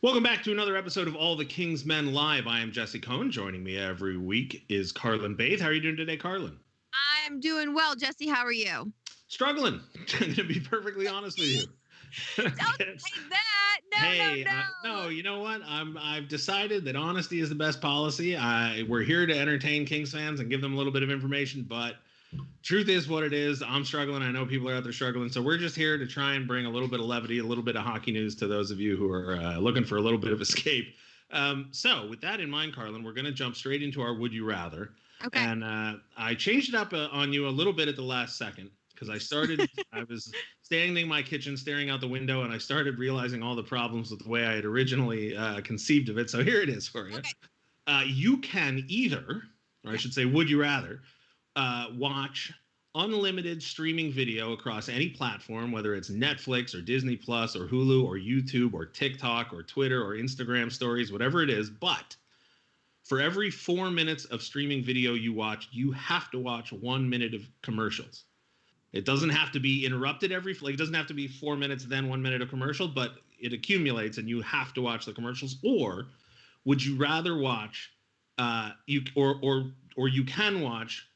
Welcome back to another episode of All the King's Men Live. I am Jesse Cohn. Joining me every week is Carlin Baith. How are you doing today, Carlin? I'm doing well, Jesse. How are you? Struggling. I'm going to be perfectly honest with you. Don't say that. No. You know what? I've decided that honesty is the best policy. We're here to entertain Kings fans and give them a little bit of information, but truth is what it is. I'm struggling. I know people are out there struggling. So we're just here to try and bring a little bit of levity, a little bit of hockey news to those of you who are looking for a little bit of escape. So with that in mind, Carlin, we're going to jump straight into our Would You Rather. Okay. And I changed it up on you a little bit at the last second because I was standing in my kitchen staring out the window and I started realizing all the problems with the way I had originally conceived of it. So here it is for you. Okay. You can either, or I should say, would you rather, watch unlimited streaming video across any platform, whether it's Netflix or Disney Plus or Hulu or YouTube or TikTok or Twitter or Instagram stories, whatever it is. But for every 4 minutes of streaming video you watch, you have to watch 1 minute of commercials. It doesn't have to be interrupted it doesn't have to be 4 minutes, then 1 minute of commercial, but it accumulates and you have to watch the commercials. Or would you rather watch, you can watch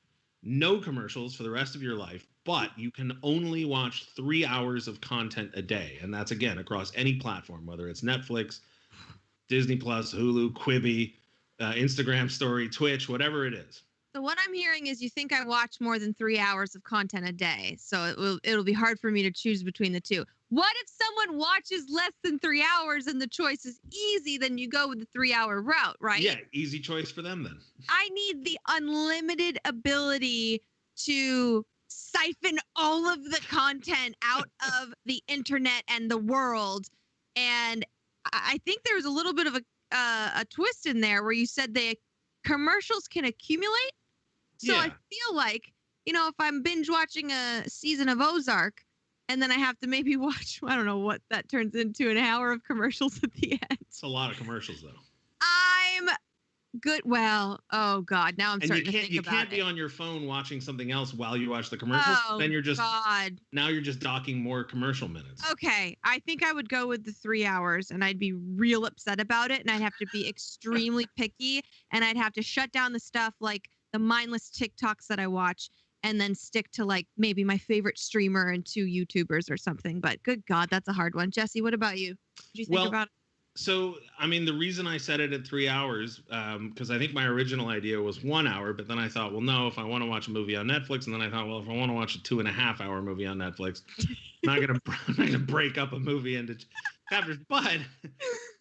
no commercials for the rest of your life, but you can only watch 3 hours of content a day. And that's, again, across any platform, whether it's Netflix, Disney Plus, Hulu, Quibi, Instagram story, Twitch, whatever it is. So what I'm hearing is you think I watch more than 3 hours of content a day. So it'll be hard for me to choose between the two. What if someone watches less than 3 hours and the choice is easy? Then you go with the 3 hour route, right? Yeah, easy choice for them then. I need the unlimited ability to siphon all of the content out of the internet and the world. And I think there's a little bit of a twist in there where you said commercials can accumulate. So yeah. I feel like, if I'm binge watching a season of Ozark and then I have to maybe watch, I don't know what that turns into, an hour of commercials at the end. It's a lot of commercials, though. I'm good. Well, oh God, now I'm starting to think about it. You can't be on your phone watching something else while you watch the commercials. Oh, then God. Now you're just docking more commercial minutes. Okay, I think I would go with the 3 hours, and I'd be real upset about it, and I'd have to be extremely picky, and I'd have to shut down the stuff like the mindless TikToks that I watch, and then stick to like maybe my favorite streamer and 2 YouTubers or something. But good God, that's a hard one. Jesse, what about you? What do you think about it? So, I mean, the reason I set it at 3 hours, because I think my original idea was 1 hour, but then I thought, well, no, if I want to watch a movie on Netflix, and then I thought, well, if I want to watch a 2.5 hour movie on Netflix, I'm not gonna break up a movie into chapters.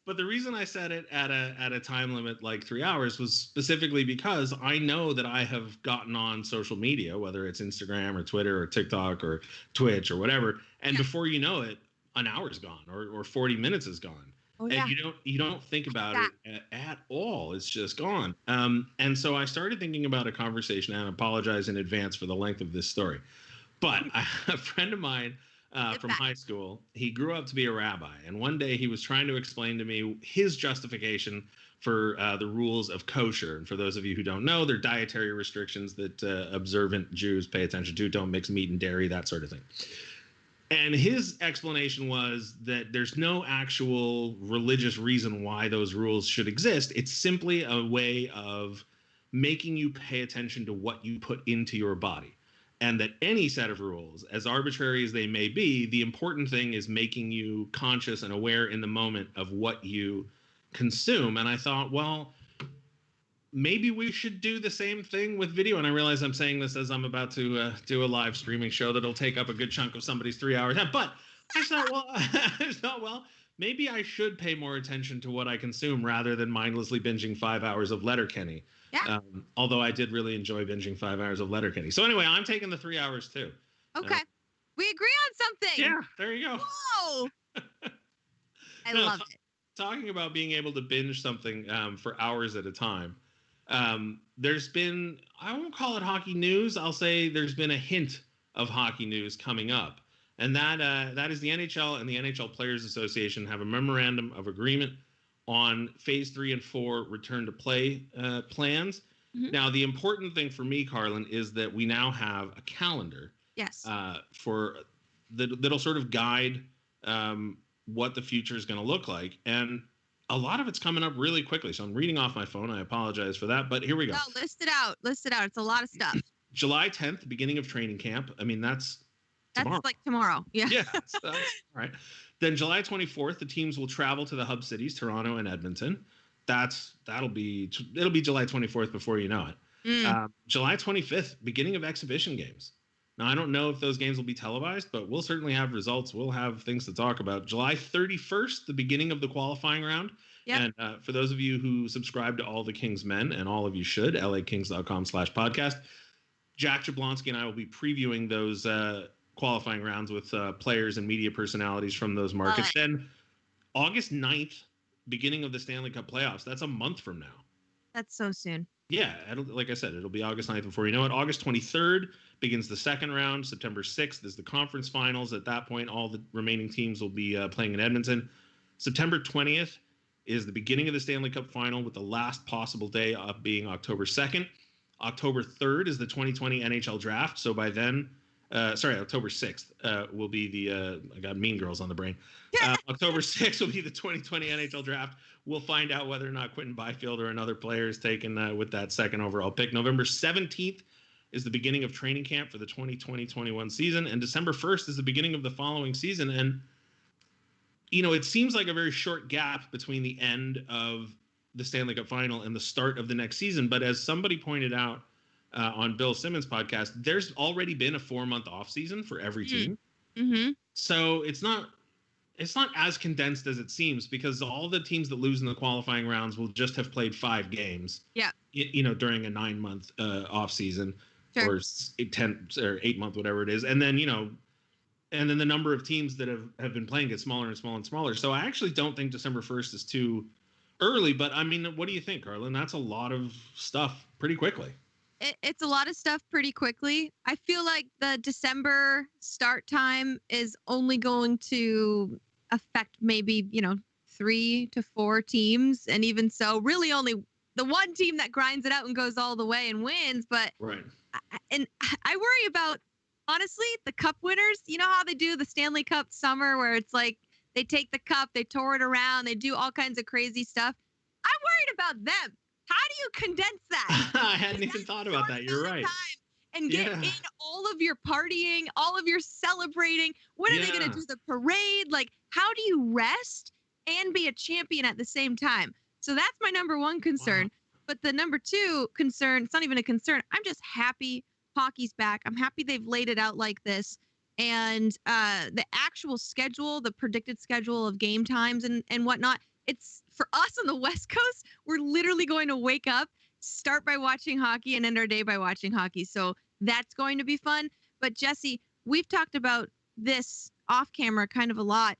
But the reason I set it at a time limit like 3 hours was specifically because I know that I have gotten on social media, whether it's Instagram or Twitter or TikTok or Twitch or whatever, and before you know it, an hour's gone or 40 minutes is gone. Oh, yeah. And you don't think about it at all. It's just gone. And so I started thinking about a conversation, and I apologize in advance for the length of this story. But a friend of mine from high school, he grew up to be a rabbi. And one day he was trying to explain to me his justification for the rules of kosher. And for those of you who don't know, they're dietary restrictions that observant Jews pay attention to. Don't mix meat and dairy, that sort of thing. And his explanation was that there's no actual religious reason why those rules should exist. It's simply a way of making you pay attention to what you put into your body. And that any set of rules, as arbitrary as they may be, the important thing is making you conscious and aware in the moment of what you consume. And I thought, well, maybe we should do the same thing with video. And I realize I'm saying this as I'm about to do a live streaming show that'll take up a good chunk of somebody's 3 hours. But I thought, well, maybe I should pay more attention to what I consume rather than mindlessly binging 5 hours of Letterkenny. Yeah. Although I did really enjoy binging 5 hours of Letterkenny. So anyway, I'm taking the 3 hours too. Okay. We agree on something. Yeah, there you go. Whoa. I love it. Talking about being able to binge something for hours at a time. There's been, I won't call it hockey news. I'll say there's been a hint of hockey news coming up. And that is the NHL and the NHL Players Association have a memorandum of agreement on phase 3 and 4 return to play plans. Mm-hmm. Now, the important thing for me, Carlin, is that we now have a calendar. Yes. For that'll sort of guide what the future is going to look like. And a lot of it's coming up really quickly. So I'm reading off my phone. I apologize for that, but here we go. No, list it out. List it out. It's a lot of stuff. July 10th, beginning of training camp. I mean, that's tomorrow. That's like tomorrow. Yeah. Yeah, that's all right. Then July 24th, the teams will travel to the hub cities, Toronto and Edmonton. It'll be July 24th before you know it. July 25th, beginning of exhibition games. Now, I don't know if those games will be televised, but we'll certainly have results. We'll have things to talk about. July 31st, the beginning of the qualifying round. Yep. And for those of you who subscribe to All the Kings Men, and all of you should, lakings.com/podcast, Jack Jablonski and I will be previewing those qualifying rounds with players and media personalities from those markets. Then August 9th, beginning of the Stanley Cup playoffs. That's a month from now. That's so soon. Yeah, like I said, it'll be August 9th before you know it. August 23rd begins the second round. September 6th is the conference finals. At that point, all the remaining teams will be playing in Edmonton. September 20th is the beginning of the Stanley Cup final, with the last possible day of being October 2nd. October 3rd is the 2020 NHL draft. So by then, October 6th will be the, I got Mean Girls on the brain. October 6th will be the 2020 NHL draft. We'll find out whether or not Quentin Byfield or another player is taken with that second overall pick. November 17th is the beginning of training camp for the 2020-21 season. And December 1st is the beginning of the following season. And, you know, it seems like a very short gap between the end of the Stanley Cup final and the start of the next season. But as somebody pointed out on Bill Simmons' podcast, there's already been a 4-month off season for every team. Mm-hmm. So it's not as condensed as it seems, because all the teams that lose in the qualifying rounds will just have played 5 games. Yeah. You know, during a 9-month off season, sure, or 10 or 8-month, whatever it is. And then, you know, and then the number of teams that have been playing gets smaller and smaller and smaller. So I actually don't think December 1st is too early, but I mean, what do you think, Carlin? That's a lot of stuff pretty quickly. It's a lot of stuff pretty quickly. I feel like the December start time is only going to affect maybe, 3 to 4 teams. And even so, really only the one team that grinds it out and goes all the way and wins. But right. I worry about, honestly, the cup winners. You know how they do the Stanley Cup summer, where it's like they take the cup, they tour it around, they do all kinds of crazy stuff. I'm worried about them. How do you condense that? I hadn't even thought about that. You're right. And get in all of your partying, all of your celebrating. When are they going to do the parade? Like, how do you rest and be a champion at the same time? So that's my number one concern. Wow. But the number 2 concern, it's not even a concern. I'm just happy hockey's back. I'm happy they've laid it out like this. And the actual schedule, the predicted schedule of game times and whatnot, it's for us on the West Coast, we're literally going to wake up, start by watching hockey, and end our day by watching hockey. So that's going to be fun. But Jesse, we've talked about this off camera kind of a lot.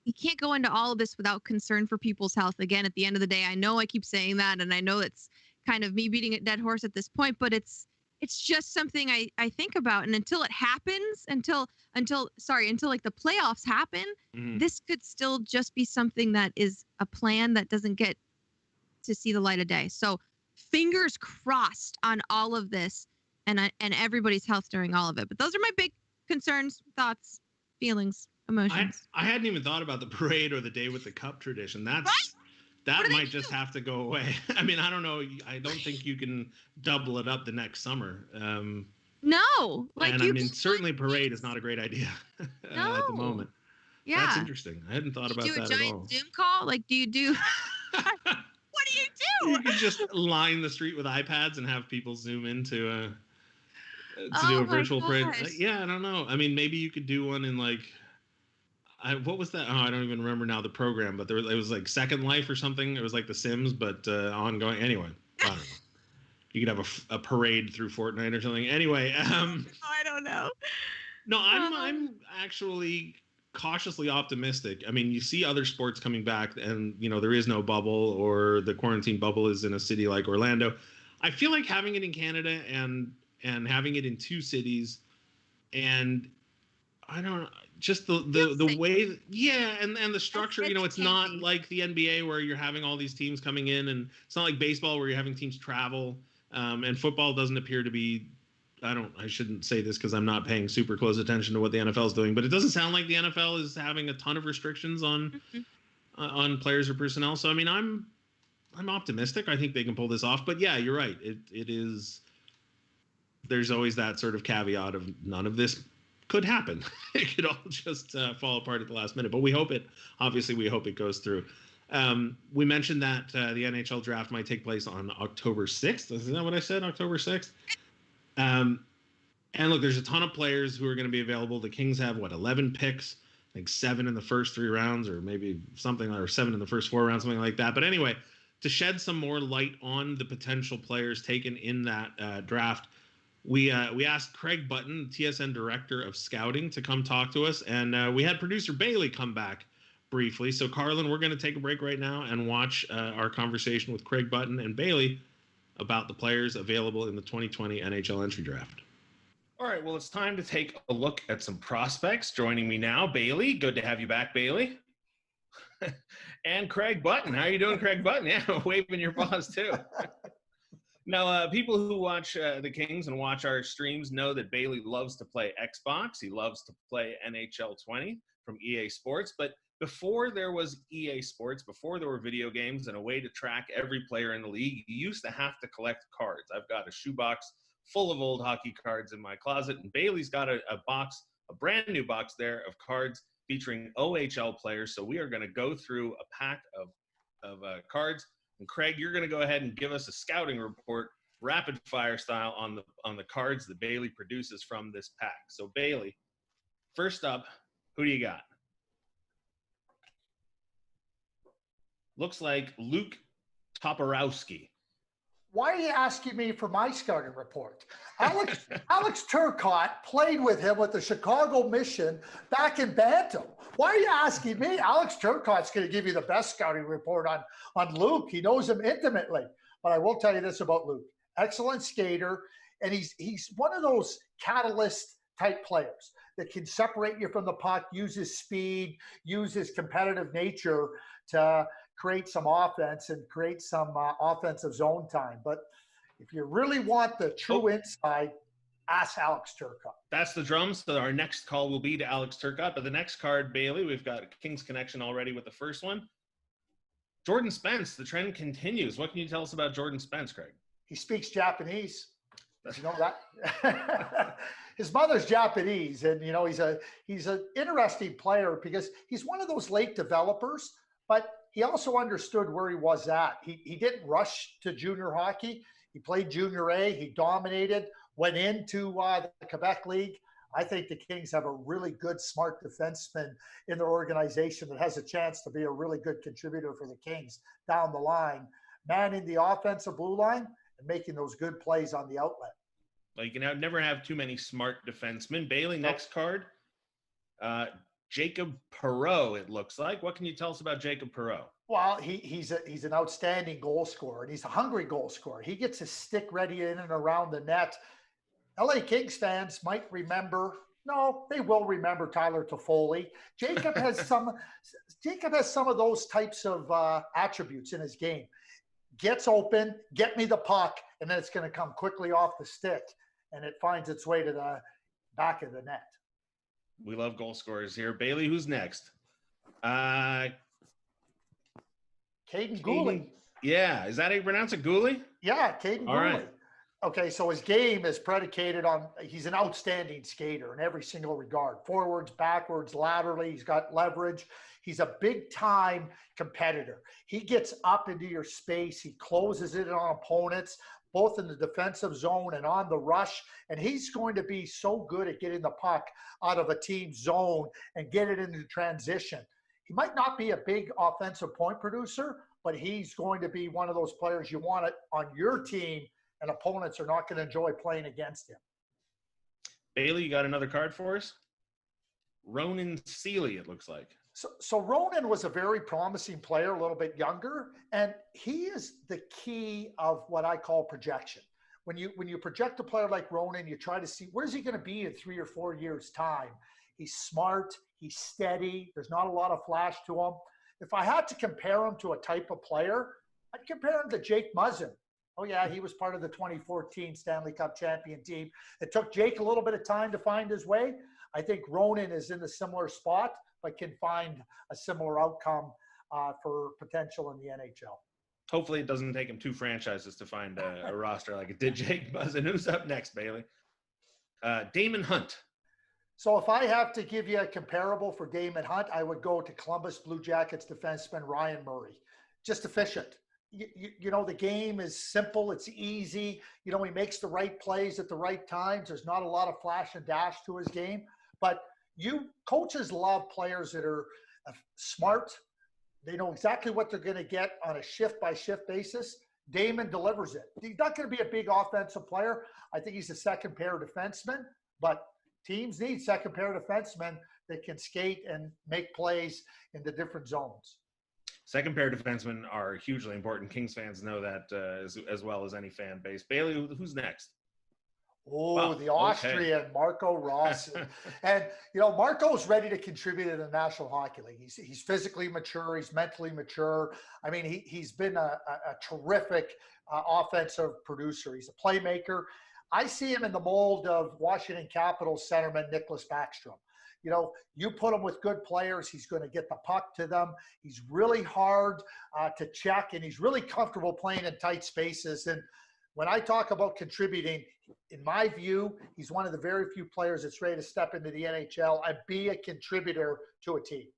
You can't go into all of this without concern for people's health. Again, at the end of the day, I know I keep saying that, and I know it's kind of me beating a dead horse at this point, but it's just something I think about. And until it happens, until like the playoffs happen, this could still just be something that is a plan that doesn't get to see the light of day. So fingers crossed on all of this and everybody's health during all of it. But those are my big concerns, thoughts, feelings, emotions. I hadn't even thought about the parade or the day with the cup tradition. That might just have to go away. I mean, I don't know. I don't think you can double it up the next summer. No. And I mean, certainly parade is not a great idea at the moment. Yeah. That's interesting. I hadn't thought about that at all. Do a giant Zoom call? Like, do you do... What do you do? You could just line the street with iPads and have people zoom in to do a virtual parade. Yeah, I don't know. I mean, maybe you could do one in like... what was that? Oh, I don't even remember now the program, but it was like Second Life or something. It was like The Sims, but ongoing. Anyway, I don't know. You could have a parade through Fortnite or something. Anyway, I don't know. No, I'm actually cautiously optimistic. I mean, you see other sports coming back, and there is no bubble, or the quarantine bubble is in a city like Orlando. I feel like having it in Canada and having it in 2 cities, and I don't know, just the way, and the structure. It's not like the NBA where you're having all these teams coming in, and it's not like baseball where you're having teams travel. And football doesn't appear to be. I shouldn't say this because I'm not paying super close attention to what the NFL is doing, but it doesn't sound like the NFL is having a ton of restrictions on on players or personnel. So I mean, I'm optimistic. I think they can pull this off. But yeah, you're right. It is. There's always that sort of caveat of none of this could happen. It could all just fall apart at the last minute. But we hope it. Obviously, we hope it goes through. We mentioned that the NHL draft might take place on October 6th. Isn't that what I said? October 6th. And look, there's a ton of players who are going to be available. The Kings have 11 picks. I think 7 in the first 3 rounds, or maybe something, or 7 in the first 4 rounds, something like that. But anyway, to shed some more light on the potential players taken in that draft, we asked Craig Button, TSN Director of Scouting, to come talk to us, and we had producer Bailey come back briefly. So, Carlin, we're going to take a break right now and watch our conversation with Craig Button and Bailey about the players available in the 2020 NHL entry draft. All right, well, it's time to take a look at some prospects. Joining me now, Bailey. Good to have you back, Bailey. And Craig Button. How are you doing, Craig Button? Yeah, waving your paws, too. Now, people who watch the Kings and watch our streams know that Bailey loves to play Xbox. He loves to play NHL 20 from EA Sports. But before there was EA Sports, before there were video games and a way to track every player in the league, you used to have to collect cards. I've got a shoebox full of old hockey cards in my closet, and Bailey's got a box, a brand new box there of cards featuring OHL players. So we are going to go through a pack of cards. And Craig, you're going to go ahead and give us a scouting report, rapid fire style, on the cards that Bailey produces from this pack. So Bailey, first up, who do you got? Looks like Luke Toporowski. Why are you asking me for my scouting report? Alex Turcotte played with him with the Chicago Mission back in Bantam. Why are you asking me? Alex Turcotte's going to give you the best scouting report on Luke. He knows him intimately. But I will tell you this about Luke. Excellent skater, and he's one of those catalyst type players that can separate you from the puck, use his speed, use his competitive nature to create some offense and create some offensive zone time. But if you really want the true inside, ask Alex Turcotte. That's the drums. So our next call will be to Alex Turcotte. But the next card, Bailey, we've got a Kings connection already with the first one. Jordan Spence, the trend continues. What can you tell us about Jordan Spence, Craig? He speaks Japanese. You know that? His mother's Japanese, and you know he's an interesting player because he's one of those late developers, but he also understood where he was at. He didn't rush to junior hockey. He played junior A. He dominated, went into the Quebec League. I think the Kings have a really good, smart defenseman in their organization that has a chance to be a really good contributor for the Kings down the line, manning the offensive blue line and making those good plays on the outlet. Well, you can never have too many smart defensemen. Bailey, next card. Jacob Perreault, it looks like. What can you tell us about Jacob Perreault? Well, he's an outstanding goal scorer, and he's a hungry goal scorer. He gets his stick ready in and around the net. LA Kings fans might remember, no, they will remember Tyler Toffoli. Jacob has some of those types of attributes in his game. Gets open, get me the puck, and then it's going to come quickly off the stick, and it finds its way to the back of the net. We love goal scorers here. Bailey, who's next? Caden Gooley. Yeah, is that how you pronounce it, Gooley? Yeah, Caden Gooley. Right. Okay, so his game is predicated on he's an outstanding skater in every single regard. Forwards, backwards, laterally, he's got leverage. He's a big-time competitor. He gets up into your space. He closes it on opponents, both in the defensive zone and on the rush. And he's going to be so good at getting the puck out of a team's zone and get it into transition. He might not be a big offensive point producer, but he's going to be one of those players you want it on your team, and opponents are not going to enjoy playing against him. Bailey, you got another card for us? Ronan Seeley, it looks like. So Ronan was a very promising player, a little bit younger, and he is the key of what I call projection. When you project a player like Ronan, you try to see where's he going to be in 3 or 4 years' time. He's smart, he's steady, there's not a lot of flash to him. If I had to compare him to a type of player, I'd compare him to Jake Muzzin. Oh, yeah, he was part of the 2014 Stanley Cup champion team. It took Jake a little bit of time to find his way. I think Ronan is in a similar spot, but can find a similar outcome for potential in the NHL. Hopefully it doesn't take him 2 franchises to find a roster like it did Jake Buzzin. Who's up next, Bailey? Damon Hunt. So if I have to give you a comparable for Damon Hunt, I would go to Columbus Blue Jackets defenseman Ryan Murray. Just efficient. You know, the game is simple. It's easy. You know, he makes the right plays at the right times. There's not a lot of flash and dash to his game. But coaches love players that are smart. They know exactly what they're going to get on a shift-by-shift basis. Damon delivers it. He's not going to be a big offensive player. I think he's a second-pair defenseman. But teams need second-pair defensemen that can skate and make plays in the different zones. Second pair defensemen are hugely important. Kings fans know that as well as any fan base. Bailey, who's next? Oh, the Austrian, okay. Marco Rossi. And, you know, Marco's ready to contribute in the National Hockey League. He's physically mature. He's mentally mature. I mean, he's been a terrific offensive producer. He's a playmaker. I see him in the mold of Washington Capitals centerman Nicholas Backstrom. You know, you put him with good players, he's going to get the puck to them. He's really hard to check, and he's really comfortable playing in tight spaces. And when I talk about contributing, in my view, he's one of the very few players that's ready to step into the NHL and be a contributor to a team.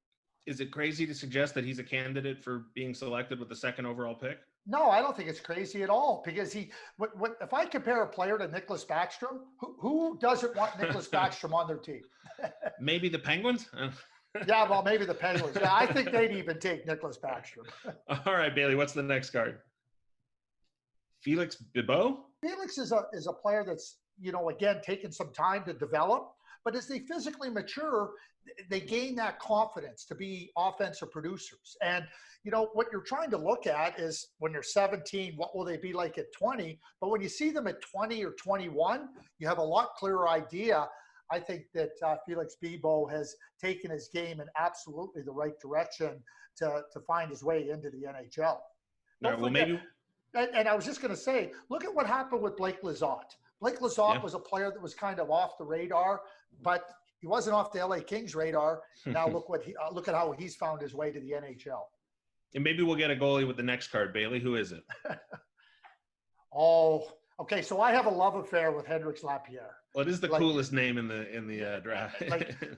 Is it crazy to suggest that he's a candidate for being selected with the 2nd overall pick? No, I don't think it's crazy at all, because if I compare a player to Nicholas Backstrom, who doesn't want Nicholas Backstrom on their team? Maybe the Penguins? Yeah, well, maybe the Penguins. Yeah, I think they'd even take Nicholas Backstrom. All right, Bailey, what's the next card? Felix Bibeau? Felix is a player that's, you know, again, taken some time to develop, but as they physically mature, they gain that confidence to be offensive producers. And, you know, what you're trying to look at is when you're 17, what will they be like at 20? But when you see them at 20 or 21, you have a lot clearer idea. I think that Felix Bibeau has taken his game in absolutely the right direction to find his way into the NHL. Right, well, maybe. And I was just going to say, look at what happened with Blake Lizotte. Blake Lizotte was a player that was kind of off the radar, but he wasn't off the LA Kings radar. Now look at how he's found his way to the NHL. And maybe we'll get a goalie with the next card, Bailey. Who is it? Oh, okay. So I have a love affair with Hendrix Lapierre. Well, it is the coolest name in the draft.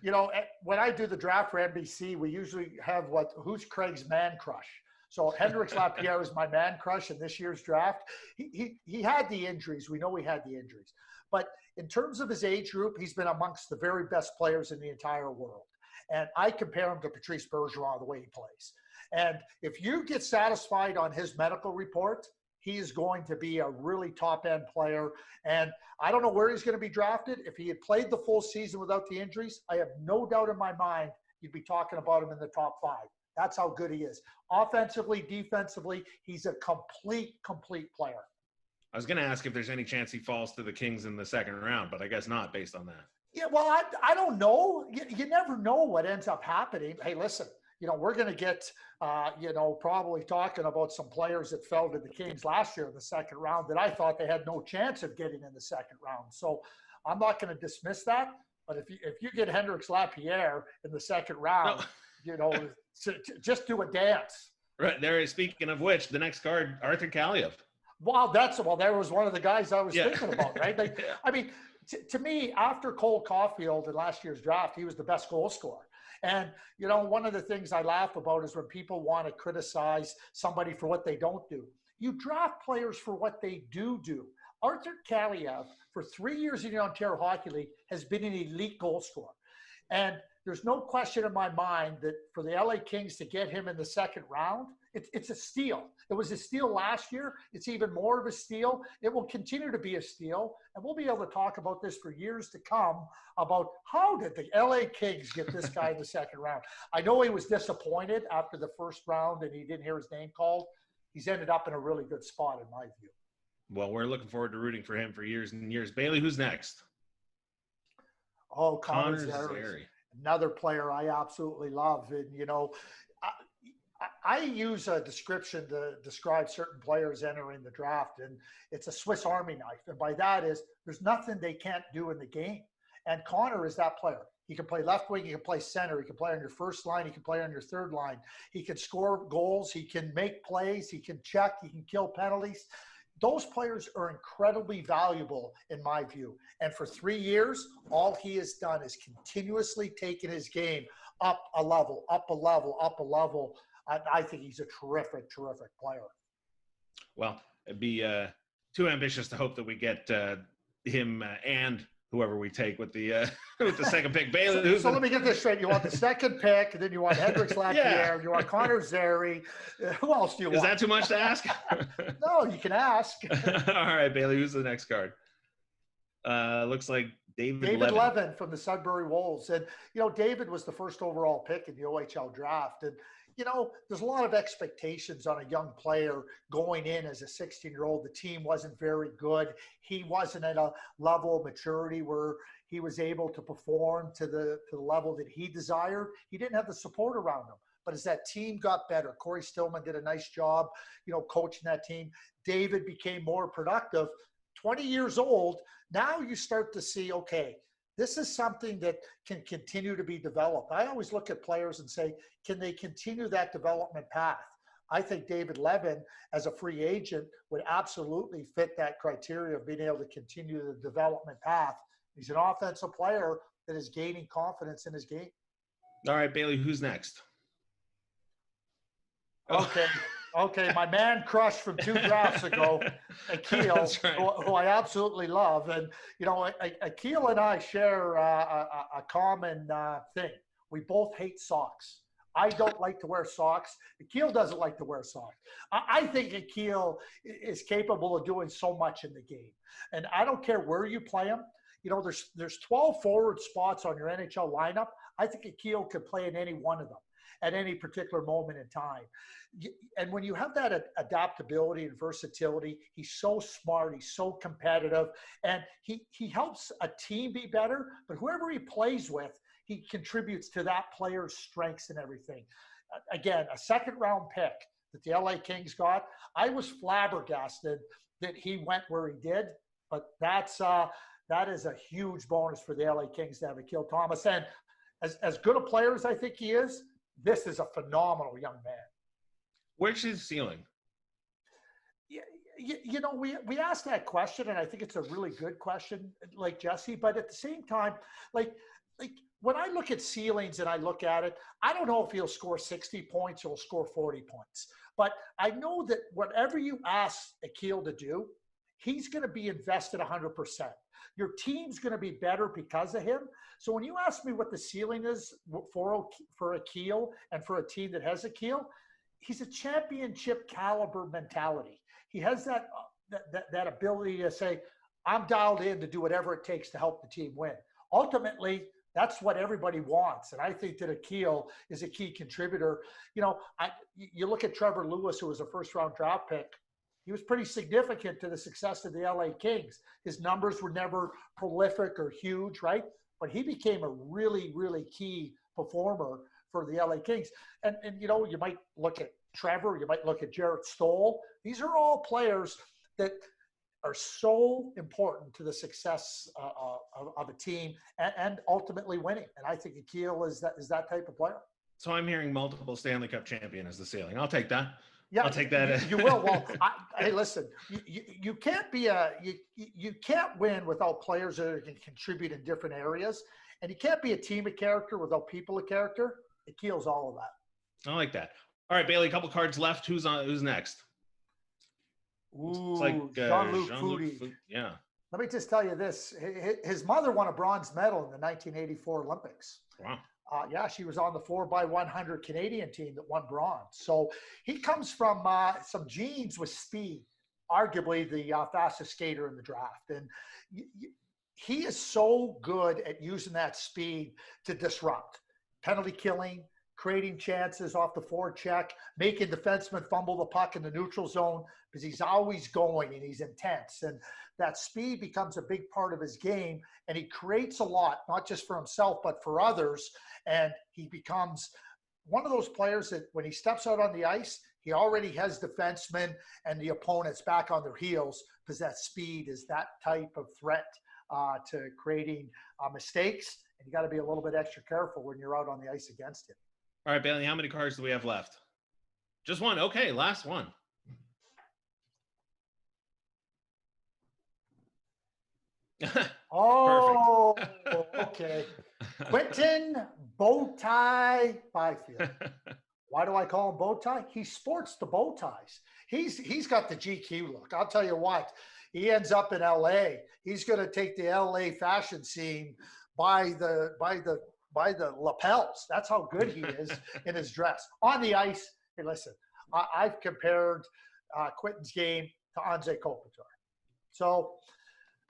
You know, when I do the draft for NBC, we usually have who's Craig's man crush. So Hendrix Lapierre is my man crush in this year's draft. He had the injuries. We know he had the injuries. But in terms of his age group, he's been amongst the very best players in the entire world. And I compare him to Patrice Bergeron, the way he plays. And if you get satisfied on his medical report, he is going to be a really top-end player. And I don't know where he's going to be drafted. If he had played the full season without the injuries, I have no doubt in my mind you'd be talking about him in the top 5. That's how good he is. Offensively, defensively, he's a complete player. I was going to ask if there's any chance he falls to the Kings in the 2nd round, but I guess not based on that. Yeah, well, I don't know. You never know what ends up happening. Hey, listen, you know, we're going to get, you know, probably talking about some players that fell to the Kings last year in the 2nd round that I thought they had no chance of getting in the 2nd round. So I'm not going to dismiss that. But if you get Hendrix Lapierre in the 2nd round, you know, just do a dance. Right there. Speaking of which, the next card, Arthur Kaliev. Well, there was one of the guys I was thinking about, right? I mean, to me, after Cole Caulfield in last year's draft, he was the best goal scorer. And, you know, one of the things I laugh about is when people want to criticize somebody for what they don't do. You draft players for what they do. Arthur Kaliev, for 3 years in the Ontario Hockey League, has been an elite goal scorer. And there's no question in my mind that for the LA Kings to get him in the 2nd round, it's a steal. It was a steal last year. It's even more of a steal. It will continue to be a steal. And we'll be able to talk about this for years to come about how did the LA Kings get this guy in the 2nd round. I know he was disappointed after the 1st round and he didn't hear his name called. He's ended up in a really good spot in my view. Well, we're looking forward to rooting for him for years and years. Bailey, who's next? Oh, Connor Zary. Another player I absolutely love. And, you know, I use a description to describe certain players entering the draft, and it's a Swiss Army knife. And by that is there's nothing they can't do in the game. And Connor is that player. He can play left wing. He can play center. He can play on your first line. He can play on your third line. He can score goals. He can make plays. He can check. He can kill penalties. Those players are incredibly valuable in my view. And for 3 years, all he has done is continuously taken his game up a level, up a level, up a level. I think he's a terrific, terrific player. Well, it'd be too ambitious to hope that we get him and whoever we take with the with the second pick. Bailey. So let me get this straight. You want the second pick, and then you want Hendrix Lapierre, and you want Connor Zary. Who else do you want? Is that too much to ask? No, you can ask. All right, Bailey. Who's the next card? Looks like David Levin from the Sudbury Wolves. And, David was the first overall pick in the OHL draft. And, there's a lot of expectations on a young player going in as a 16-year-old. The team wasn't very good. He wasn't at a level of maturity where he was able to perform to the level that he desired. He didn't have the support around him. But as that team got better, Corey Stillman did a nice job, coaching that team. David became more productive. 20 years old, now you start to see, okay, this is something that can continue to be developed. I always look at players and say, can they continue that development path? I think David Levin, as a free agent, would absolutely fit that criteria of being able to continue the development path. He's an offensive player that is gaining confidence in his game. All right, Bailey, who's next? Okay, my man crush from 2 drafts ago, Akil, right. who I absolutely love. And, Akil and I share a common thing. We both hate socks. I don't like to wear socks. Akil doesn't like to wear socks. I think Akil is capable of doing so much in the game. And I don't care where you play him. There's 12 forward spots on your NHL lineup. I think Akil could play in any one of them at any particular moment in time. And when you have that adaptability and versatility, he's so smart, he's so competitive, and he helps a team be better, but whoever he plays with, he contributes to that player's strengths and everything. Again, a second-round pick that the LA Kings got, I was flabbergasted that he went where he did, but that is a huge bonus for the LA Kings to have Akil Thomas. And as good a player as I think he is, this is a phenomenal young man. Where's his ceiling? We asked that question, and I think it's a really good question, like Jesse. But at the same time, like when I look at ceilings and I look at it, I don't know if he'll score 60 points or he'll score 40 points. But I know that whatever you ask Akil to do, he's going to be invested 100%. Your team's going to be better because of him. So when you ask me what the ceiling is for Akil and for a team that has Akil, he's a championship caliber mentality. He has that ability to say, I'm dialed in to do whatever it takes to help the team win. Ultimately, that's what everybody wants. And I think that Akil is a key contributor. You look at Trevor Lewis, who was a first-round draft pick. He was pretty significant to the success of the LA Kings. His numbers were never prolific or huge, right? But he became a really, really key performer for the LA Kings. And you might look at Trevor, you might look at Jarrett Stoll. These are all players that are so important to the success of a team and ultimately winning. And I think Akil is that type of player. So I'm hearing multiple Stanley Cup champion as the ceiling. I'll take that. Yeah, I'll take that. You will. Well, hey, listen, you can't be you can't win without players that can contribute in different areas, and you can't be a team of character without people of character. Akil's all of that. I like that. All right, Bailey, a couple cards left. Who's next? Ooh, it's like Jean-Luc Foudy. Yeah. Let me just tell you this: his mother won a bronze medal in the 1984 Olympics. Wow. She was on the 4x100 Canadian team that won bronze. So he comes from some genes with speed, arguably the fastest skater in the draft. And he is so good at using that speed to disrupt, penalty killing, creating chances off the forecheck, making defensemen fumble the puck in the neutral zone because he's always going and he's intense. And that speed becomes a big part of his game, and he creates a lot, not just for himself, but for others. And he becomes one of those players that when he steps out on the ice, he already has defensemen and the opponents back on their heels because that speed is that type of threat to creating mistakes and you got to be a little bit extra careful when you're out on the ice against him. All right, Bailey, how many cards do we have left? Just one. Okay, last one. Oh, okay. Quinton Bowtie Byfield. Why do I call him Bowtie? He sports the bow ties. He's got the GQ look. I'll tell you what. He ends up in LA. He's going to take the LA fashion scene by the lapels. That's how good he is in his dress. On the ice, hey, listen, I've compared Quinton's game to Anze Kopitar. So,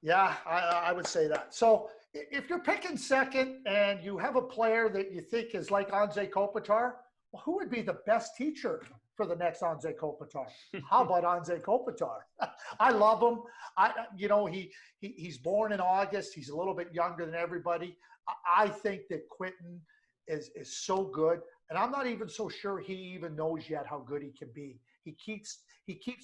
yeah, I would say that. So if you're picking second and you have a player that you think is like Anze Kopitar, well, who would be the best teacher for the next Anze Kopitar? How about Anze Kopitar? I love him. He's born in August. He's a little bit younger than everybody. I think that Quinton is so good, and I'm not even so sure he even knows yet how good he can be. He keeps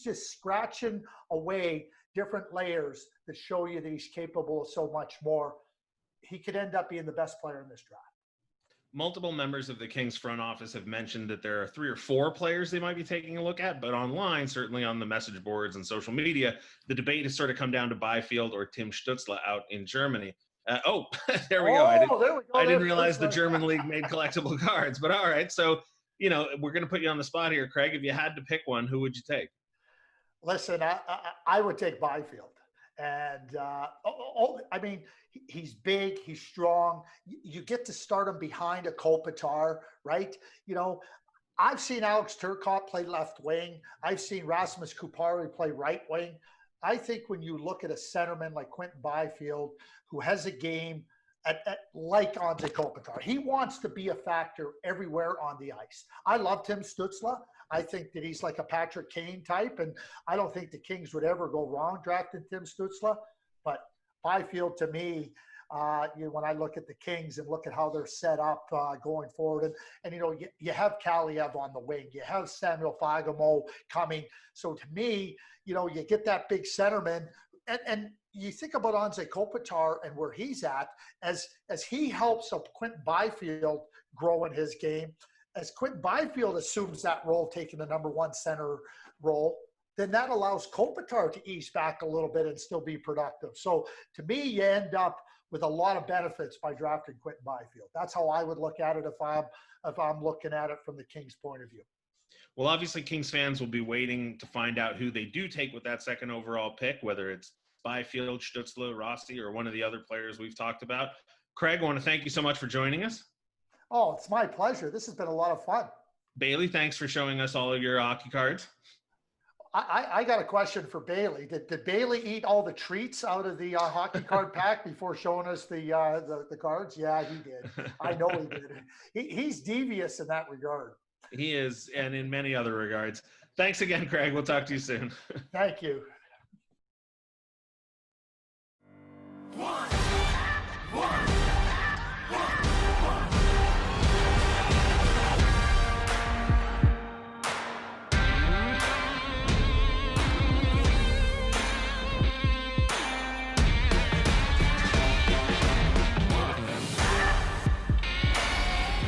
just scratching away different layers that show you that he's capable of so much more. He could end up being the best player in this draft. Multiple members of the Kings front office have mentioned that there are 3 or 4 players they might be taking a look at, but online, certainly on the message boards and social media, the debate has sort of come down to Byfield or Tim Stützle out in Germany. There we go. I didn't realize the German league made collectible cards, but all right. So, we're going to put you on the spot here, Craig. If you had to pick one, who would you take? Listen, I would take Byfield. And, I mean, he's big, he's strong. You get to start him behind a Kopitar, right? I've seen Alex Turcotte play left wing. I've seen Rasmus Kupari play right wing. I think when you look at a centerman like Quinton Byfield, who has a game like Anze Kopitar, he wants to be a factor everywhere on the ice. I love Tim Stützle. I think that he's like a Patrick Kane type, and I don't think the Kings would ever go wrong drafting Tim Stützle. But Byfield, to me, when I look at the Kings and look at how they're set up going forward, and you have Kaliev on the wing, you have Samuel Fagemo coming. So to me, you get that big centerman, and you think about Anze Kopitar and where he's at as he helps Quinton Byfield grow in his game. As Quinton Byfield assumes that role, taking the number 1 center role, then that allows Kopitar to ease back a little bit and still be productive. So to me, you end up with a lot of benefits by drafting Quinton Byfield. That's how I would look at it if I'm looking at it from the Kings' point of view. Well, obviously, Kings fans will be waiting to find out who they do take with that second overall pick, whether it's Byfield, Stützle, Rossi, or one of the other players we've talked about. Craig, I want to thank you so much for joining us. Oh, it's my pleasure. This has been a lot of fun. Bailey, thanks for showing us all of your hockey cards. I got a question for Bailey. Did Bailey eat all the treats out of the hockey card pack before showing us the cards? Yeah, he did. I know he did. He's devious in that regard. He is, and in many other regards. Thanks again, Craig. We'll talk to you soon. Thank you.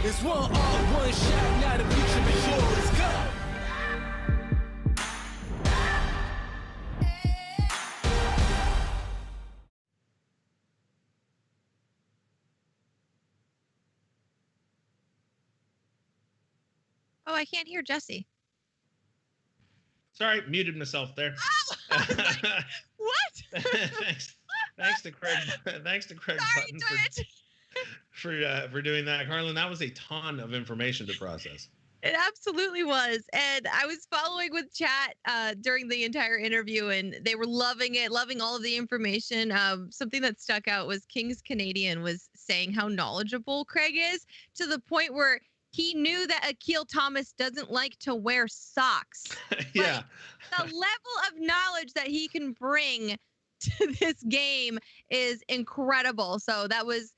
It's one all, one shot, now the future is yours. Go! Oh, I can't hear Jesse. Sorry, muted myself there. Oh, what? Thanks to Craig. Thanks to Craig Sorry, Button for doing that, Carlin. That was a ton of information to process. It absolutely was. And I was following with chat during the entire interview, and they were loving it, loving all of the information. Something that stuck out was Kings Canadian was saying how knowledgeable Craig is, to the point where he knew that Akil Thomas doesn't like to wear socks. Yeah. The level of knowledge that he can bring to this game is incredible. So that was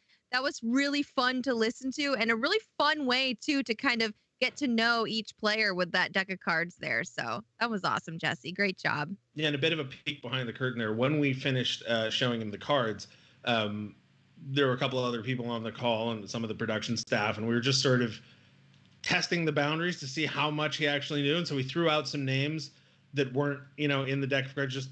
really fun to listen to, and a really fun way too to kind of get to know each player with that deck of cards there. So that was awesome, Jesse. Great job. Yeah, and a bit of a peek behind the curtain there. When we finished showing him the cards, there were a couple other people on the call and some of the production staff, and we were just sort of testing the boundaries to see how much he actually knew. And so we threw out some names that weren't, in the deck of cards, just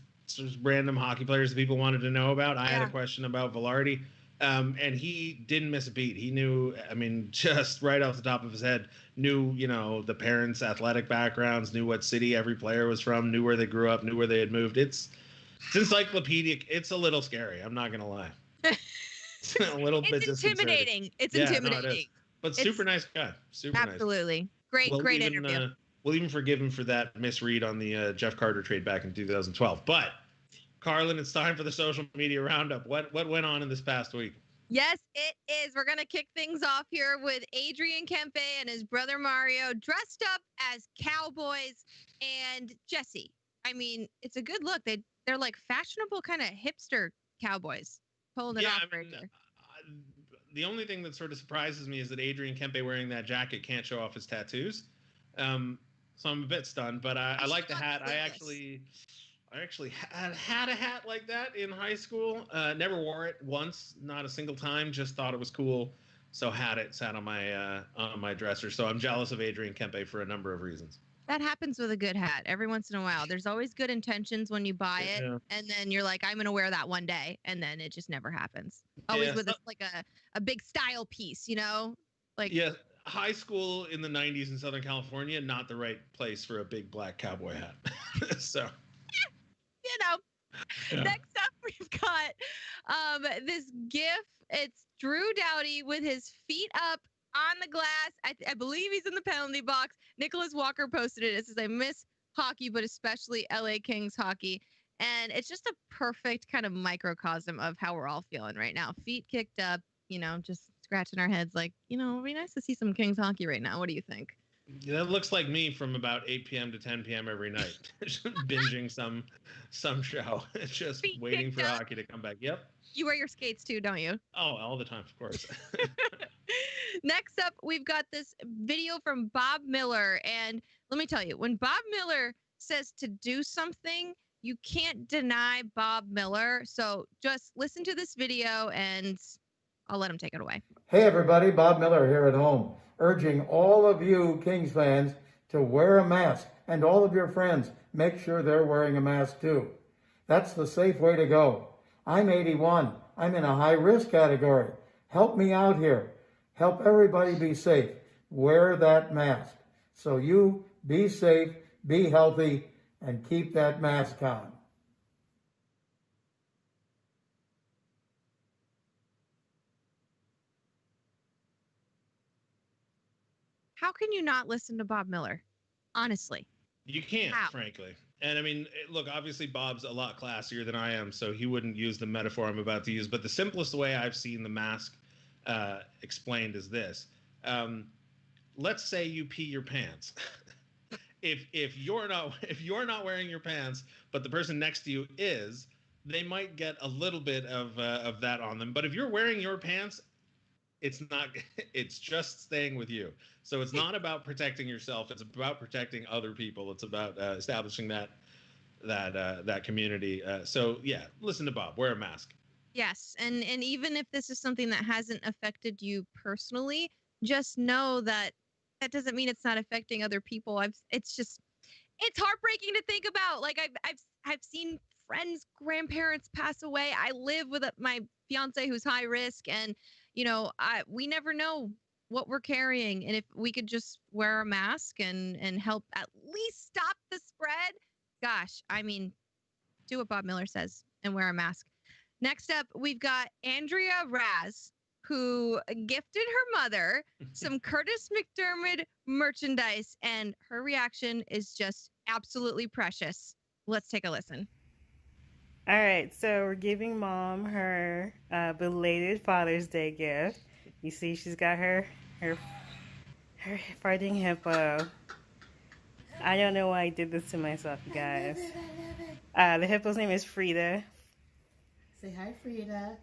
random hockey players that people wanted to know about. I had a question about Velarde, and he didn't miss a beat. He knew, just right off the top of his head, knew, the parents' athletic backgrounds, knew what city every player was from, knew where they grew up, knew where they had moved. It's encyclopedic. It's a little scary. I'm not going to lie. It's a little bit intimidating. It's intimidating. No, it is. But super nice guy. Super nice. Absolutely. Great interview. We'll even forgive him for that misread on the Jeff Carter trade back in 2012. But, Carlin, it's time for the social media roundup. What went on in this past week? Yes, it is. We're going to kick things off here with Adrian Kempe and his brother Mario dressed up as cowboys. And Jesse, it's a good look. They're like fashionable kind of hipster cowboys pulling it off right here. The only thing that sort of surprises me is that Adrian Kempe wearing that jacket can't show off his tattoos. So I'm a bit stunned, but I like the hat. I actually had a hat like that in high school. Never wore it once, not a single time. Just thought it was cool, so had it. Sat on my dresser. So I'm jealous of Adrian Kempe for a number of reasons. That happens with a good hat every once in a while. There's always good intentions when you buy it, and then you're like, I'm gonna wear that one day, and then it just never happens. Always with like a big style piece, High school in the 90s in Southern California, not the right place for a big black cowboy hat. So, Next up, we've got this GIF. It's Drew Doughty with his feet up on the glass. I believe he's in the penalty box. Nicholas Walker posted it. It says, I miss hockey, but especially LA Kings hockey. And it's just a perfect kind of microcosm of how we're all feeling right now. Feet kicked up, just scratching our heads like, it'd be nice to see some Kings hockey right now. What do you think? Yeah, that looks like me from about 8 p.m. to 10 p.m. every night. Just binging some show. Just feet waiting for hockey to come back. Yep. You wear your skates too, don't you? Oh, all the time, of course. Next up, we've got this video from Bob Miller. And let me tell you, when Bob Miller says to do something, you can't deny Bob Miller. So just listen to this video and I'll let him take it away. Hey everybody, Bob Miller here at home, urging all of you Kings fans to wear a mask, and all of your friends, make sure they're wearing a mask too. That's the safe way to go. I'm 81. I'm in a high-risk category. Help me out here. Help everybody be safe. Wear that mask. So you be safe, be healthy, and keep that mask on. How can you not listen to Bob Miller? Honestly. You can't, frankly. And look, obviously Bob's a lot classier than I am, so he wouldn't use the metaphor I'm about to use. But the simplest way I've seen the mask explained is this. Let's say you pee your pants. if you're not wearing your pants, but the person next to you is, they might get a little bit of that on them. But if you're wearing your pants, it's just staying with you. So it's not about protecting yourself. It's about protecting other people. It's about establishing that community. So yeah, listen to Bob, wear a mask. Yes. And even if this is something that hasn't affected you personally, just know that doesn't mean it's not affecting other people. It's heartbreaking to think about. Like I've seen friends' grandparents pass away. I live with my fiance who's high risk, and we never know what we're carrying. And if we could just wear a mask and help at least stop the spread, gosh, do what Bob Miller says and wear a mask. Next up, we've got Andrea Raz, who gifted her mother some Curtis McDermott merchandise, and her reaction is just absolutely precious. Let's take a listen. All right, so we're giving Mom her belated Father's Day gift. You see, she's got her fighting hippo. I don't know why I did this to myself, you guys. The hippo's name is Frida. Say hi, Frida.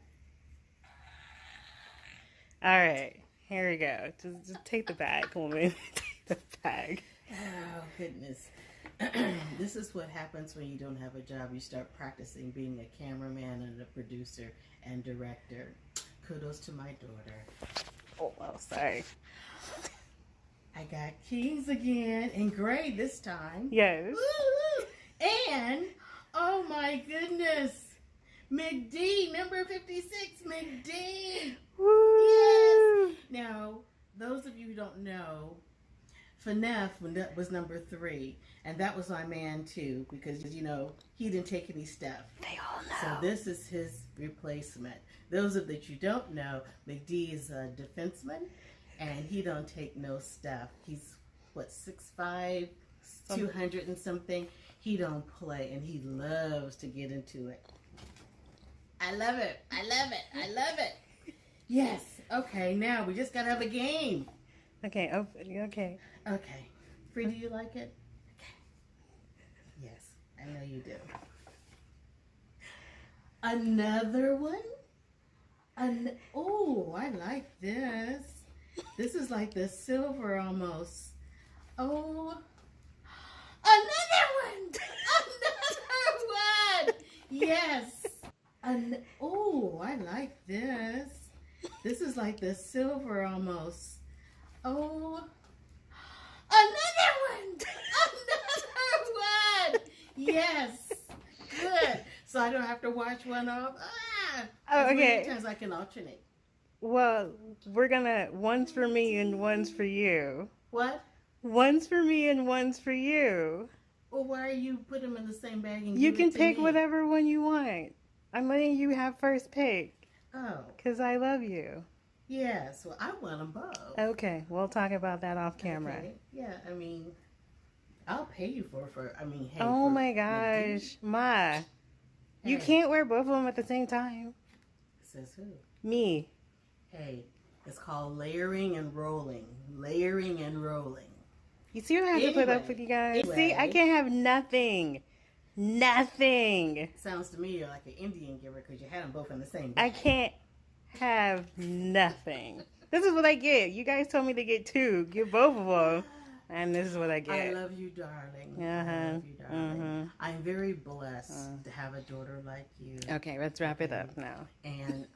All right, here we go. Just take the bag, woman. Take the bag. Oh, goodness. This is what happens when you don't have a job. You start practicing being a cameraman and a producer and director. Kudos to my daughter. Oh, well, sorry. I got kings again, in gray this time. Yes. Woo! And, oh my goodness, McD, number 56, McD. Woo! Yes. Now, those of you who don't know, FNF was number 3, and that was my man too, because, you know, he didn't take any stuff. They all know. So this is his replacement. Those of that you don't know, McD is a defenseman, and he don't take no stuff. He's, what, 6'5", 200 and something. He don't play, and he loves to get into it. I love it. I love it. I love it. Yes. Okay, now we just got to have a game. Okay, okay. Okay. Free, do you like it? Okay. Yes, I know you do. Another one? Oh, I like this. This is like the silver almost. Oh, another one! Another one! Yes. Oh, I like this. This is like the silver almost. Oh, another one! Another one! Yes. Good. So I don't have to watch one off. Oh, okay. Many times I can alternate. Well, we're gonna, one's for me and one's for you. What? One's for me and one's for you. Well, why are you put them in the same bag and You give can it to pick me? whatever one you want. I'm letting you have first pick. Oh. Because I love you. Yes. Well, I want them both. Okay, we'll talk about that off camera. Okay. Yeah, I mean, I'll pay you for hey. Oh for my McD. gosh. Ma, you Hey. can't wear both of them at the same time. Says who? Me. Hey, it's called layering and rolling. Layering and rolling. You see what I have to put up Anyway, with you guys? anyway. See, I can't have nothing. Nothing. Sounds to me like an Indian giver because you had them both in the same I bag. can't have nothing. This is what I get. You guys told me to get 2. Get both of them. And this is what I I get. love you, darling. Uh-huh. I love you, darling. Mhm. I'm very blessed to have a daughter like you. Okay, let's wrap it up now. And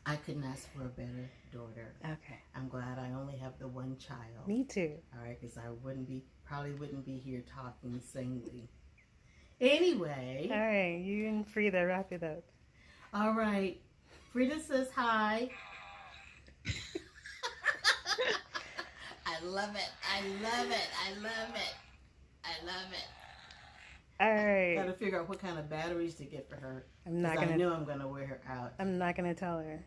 I couldn't ask for a better daughter. Okay. I'm glad I only have the one child. Me too. All right, because I probably wouldn't be here talking singly. Anyway. All right, you and Frida wrap it up. All right. Frida says hi. I love it. I love it. I love it. I love it. All right. Got to figure out what kind of batteries to get for her. I'm not 'cause gonna. I know I'm gonna wear her out. I'm not gonna tell her.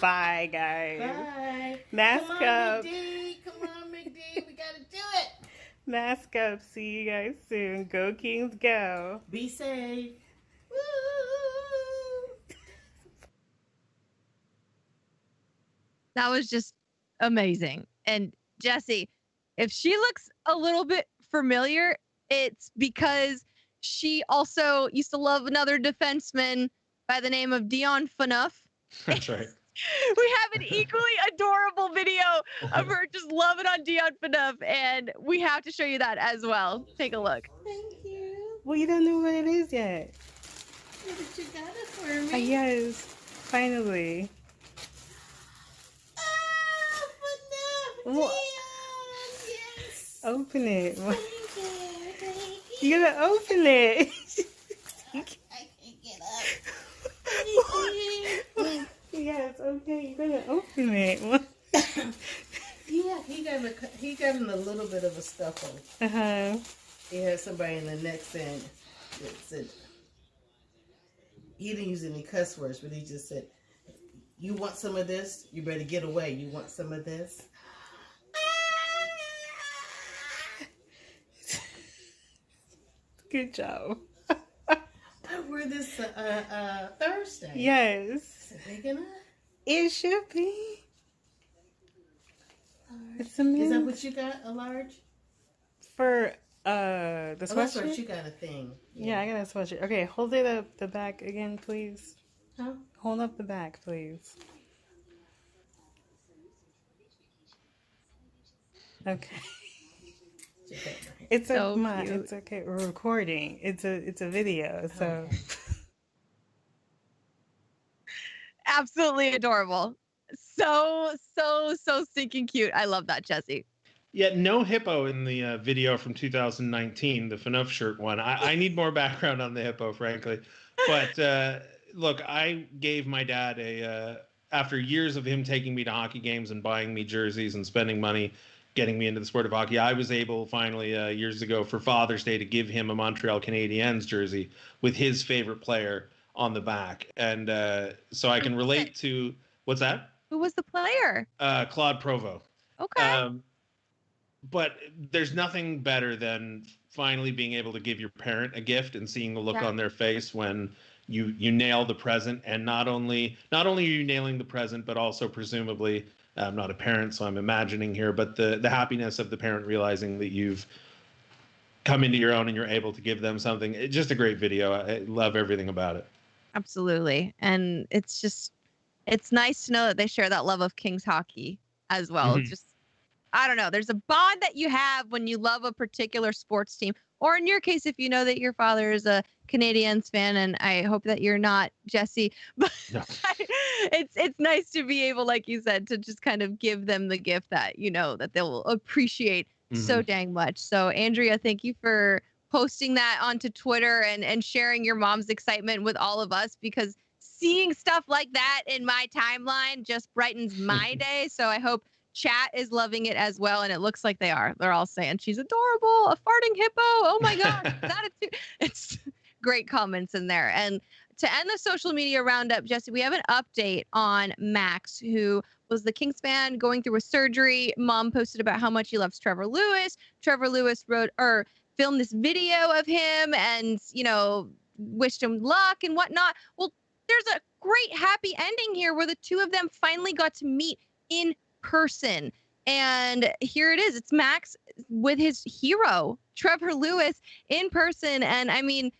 Bye, guys. Bye. Mask Come on, up. McD. Come on, McD. We gotta do it. Mask up. See you guys soon. Go Kings, go. Be safe. Woo! That was just amazing. And Jesse, if she looks a little bit familiar, it's because she also used to love another defenseman by the name of Dion Phaneuf. That's right. We have an equally adorable video of her just loving on Dion Phaneuf, and we have to show you that as well. Take a look. Thank you. Well, you don't know what it is yet. Yeah, but you got it for me. Yes, finally. Ah, but no, What? Dion. Yes. Open it. Thank you. Thank you. You gotta open it. I can't get up. Yes, okay, you gotta open it. Yeah, he got in a little bit of a scuffle. Uh-huh. He had somebody in the next end that said, he didn't use any cuss words, but he just said, "You want some of this? You better get away. You want some of this?" Good job. I wear this Thursday. Yes. Is it big enough? It should be. It's a Is that mini. what you got? A large? For the Oh, that's sweatshirt? right. You got a thing. Yeah, I got a sweatshirt. Okay, hold it up the back again, please. Huh? Hold up the back, please. Okay. It's So it's okay. We're recording. It's a video, so Okay. absolutely adorable. So stinking cute. I love that, Jesse. Yeah, no hippo in the video from 2019, the FNUF shirt one. I need more background on the hippo, frankly. But look, I gave my dad after years of him taking me to hockey games and buying me jerseys and spending money getting me into the sport of hockey, I was able finally years ago for Father's Day to give him a Montreal Canadiens jersey with his favorite player on the back. And so I can relate to, what's that? Who was the player? Claude Provo. Okay. But there's nothing better than finally being able to give your parent a gift and seeing the look on their face when you nail the present. And not only are you nailing the present, but also presumably, I'm not a parent, so I'm imagining here, but the happiness of the parent realizing that you've come into your own and you're able to give them something. It's just a great video. I love everything about it. Absolutely. And it's nice to know that they share that love of Kings hockey as well. Mm-hmm. It's just, I don't know. There's a bond that you have when you love a particular sports team, or in your case, if you know that your father is a Canadiens fan, and I hope that you're not, Jesse. But No. it's nice to be able, like you said, to just kind of give them the gift that you know that they'll appreciate so dang much. So, Andrea, thank you for posting that onto Twitter and sharing your mom's excitement with all of us, because seeing stuff like that in my timeline just brightens my day. So I hope chat is loving it as well, and it looks like they are. They're all saying she's adorable, a farting hippo. Oh my gosh, it's great comments in there. And to end the social media roundup, Jesse, we have an update on Max, who was the Kings fan going through a surgery. Mom posted about how much he loves Trevor Lewis. Trevor Lewis filmed this video of him and, wished him luck and whatnot. Well, there's a great happy ending here where the two of them finally got to meet in person. And here it is. It's Max with his hero, Trevor Lewis, in person. And I mean,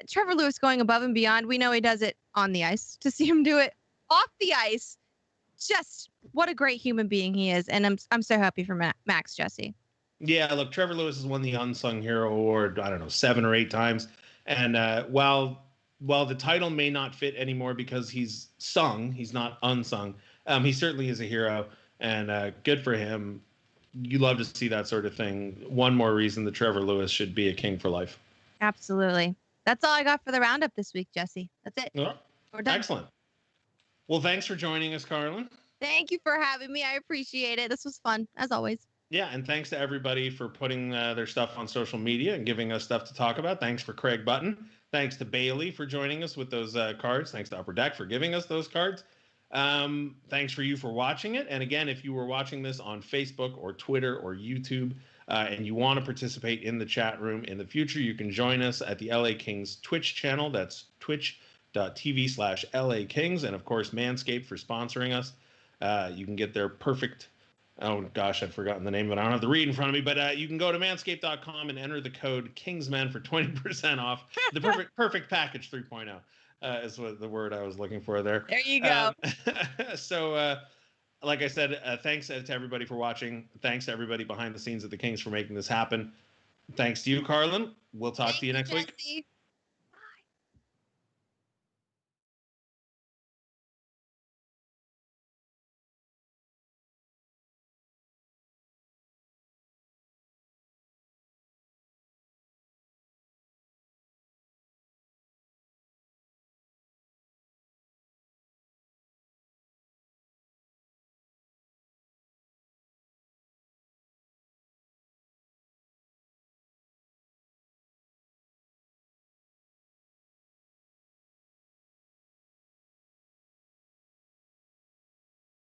Trevor Lewis going above and beyond. We know he does it on the ice. To see him do it off the ice, just what a great human being he is. And I'm so happy for Max, Jesse. Yeah, look, Trevor Lewis has won the Unsung Hero Award, I don't know, 7 or 8 times. And while the title may not fit anymore because he's sung, he's not unsung, he certainly is a hero. And good for him. You love to see that sort of thing. One more reason that Trevor Lewis should be a king for life. Absolutely. That's all I got for the roundup this week, Jesse. That's it. Yeah. We're done. Excellent. Well, thanks for joining us, Carlin. Thank you for having me. I appreciate it. This was fun, as always. Yeah, and thanks to everybody for putting their stuff on social media and giving us stuff to talk about. Thanks for Craig Button. Thanks to Bailey for joining us with those cards. Thanks to Upper Deck for giving us those cards. Thanks for you for watching it. And again, if you were watching this on Facebook or Twitter or YouTube and you want to participate in the chat room in the future, you can join us at the LA Kings Twitch channel. That's twitch.tv/LA Kings. And of course, Manscaped for sponsoring us. You can get their perfect, oh gosh, I've forgotten the name of it. I don't have the read in front of me, but you can go to manscaped.com and enter the code Kingsmen for 20% off. The perfect package 3.0. Is what the word I was looking for there. There you go. So, like I said, thanks to everybody for watching. Thanks to everybody behind the scenes at the Kings for making this happen. Thanks to you, Carlin. We'll talk to you next week.